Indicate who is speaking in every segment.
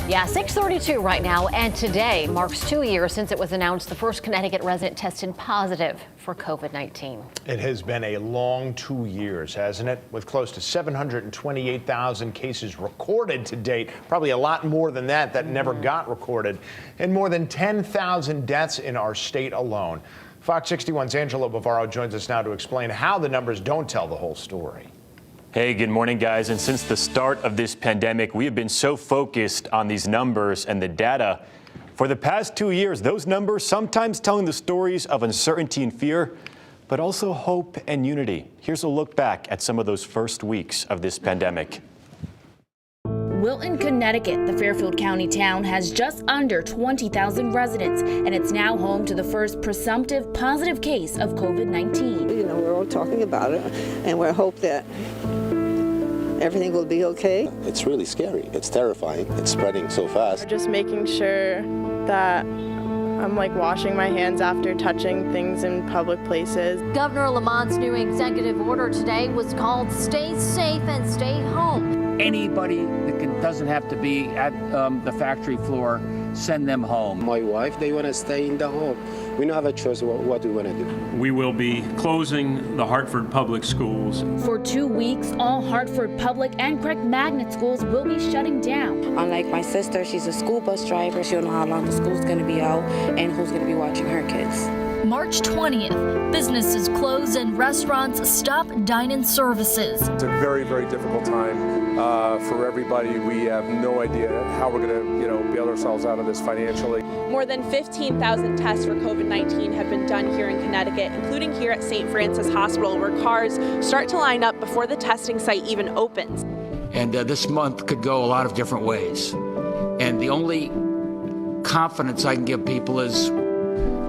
Speaker 1: Yeah, 6:32 right now, and today marks 2 years since it was announced the first Connecticut resident tested positive for COVID-19.
Speaker 2: It has been a long 2 years, hasn't it? With close to 728,000 cases recorded to date, probably a lot more than that never got recorded, and more than 10,000 deaths in our state alone. Fox 61's Angelo Bavaro joins us now to explain how the numbers don't tell the whole story.
Speaker 3: Hey, good morning, guys. And since the start of this pandemic, we have been so focused on these numbers and the data. For the past 2 years, those numbers sometimes telling the stories of uncertainty and fear, but also hope and unity. Here's a look back at some of those first weeks of this pandemic.
Speaker 4: Wilton, Connecticut, the Fairfield County town, has just under 20,000 residents, and it's now home to the first presumptive positive case of COVID-19.
Speaker 5: You know, we're all talking about it, and we hope that everything will be okay.
Speaker 6: It's really scary. It's terrifying. It's spreading so fast.
Speaker 7: Just making sure that I'm washing my hands after touching things in public places.
Speaker 8: Governor Lamont's new executive order today was called Stay Safe and Stay Home.
Speaker 9: Anybody that doesn't have to be at the factory floor, send them home.
Speaker 6: My wife, they want to stay in the home. We don't have a choice what we want to do.
Speaker 10: We will be closing the Hartford Public Schools.
Speaker 4: For 2 weeks, all Hartford Public and Craig Magnet schools will be shutting down.
Speaker 11: Unlike my sister, she's a school bus driver. She don't know how long the school's going to be out and who's going to be watching her kids.
Speaker 8: March 20th, businesses close and restaurants stop dine-in services.
Speaker 12: It's a very, very difficult time for everybody. We have no idea how we're going to, bail ourselves out of this financially.
Speaker 7: More than 15,000 tests for COVID-19 have been done here in Connecticut, including here at St. Francis Hospital, where cars start to line up before the testing site even opens.
Speaker 9: And this month could go a lot of different ways. And the only confidence I can give people is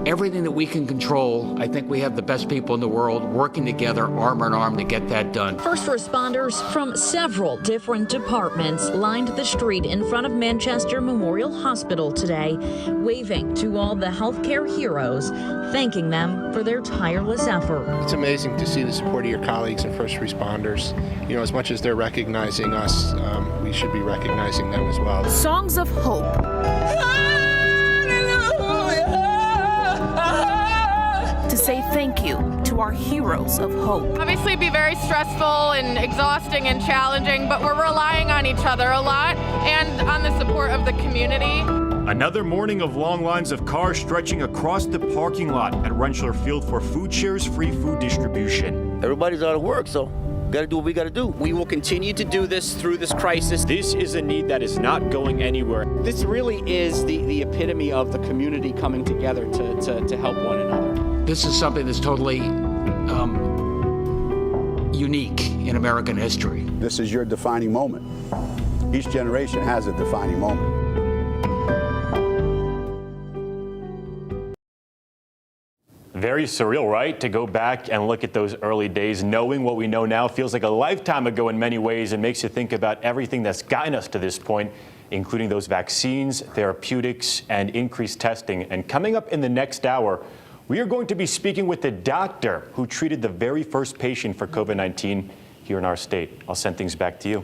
Speaker 9: everything that we can control. I think we have the best people in the world working together, arm in arm, to get that done.
Speaker 13: First responders from several different departments lined the street in front of Manchester Memorial Hospital today, waving to all the healthcare heroes, thanking them for their tireless effort.
Speaker 14: It's amazing to see the support of your colleagues and first responders. As much as they're recognizing us, we should be recognizing them as well.
Speaker 4: Songs of hope. To say thank you to our heroes of hope.
Speaker 7: Obviously, it'd be very stressful and exhausting and challenging, but we're relying on each other a lot and on the support of the community.
Speaker 3: Another morning of long lines of cars stretching across the parking lot at Rentschler Field for Food Shares free food distribution.
Speaker 15: Everybody's out of work, so got to do what we got to do. We will continue to do this through this crisis.
Speaker 3: This is a need that is not going anywhere.
Speaker 15: This really is the epitome of the community coming together to help one another.
Speaker 9: This is something that's totally unique in American history.
Speaker 16: This is your defining moment. Each generation has a defining moment.
Speaker 3: Very surreal, right? To go back and look at those early days, knowing what we know now feels like a lifetime ago in many ways, and makes you think about everything that's gotten us to this point, including those vaccines, therapeutics, and increased testing. And coming up in the next hour, we are going to be speaking with the doctor who treated the very first patient for COVID-19 here in our state. I'll send things back to you.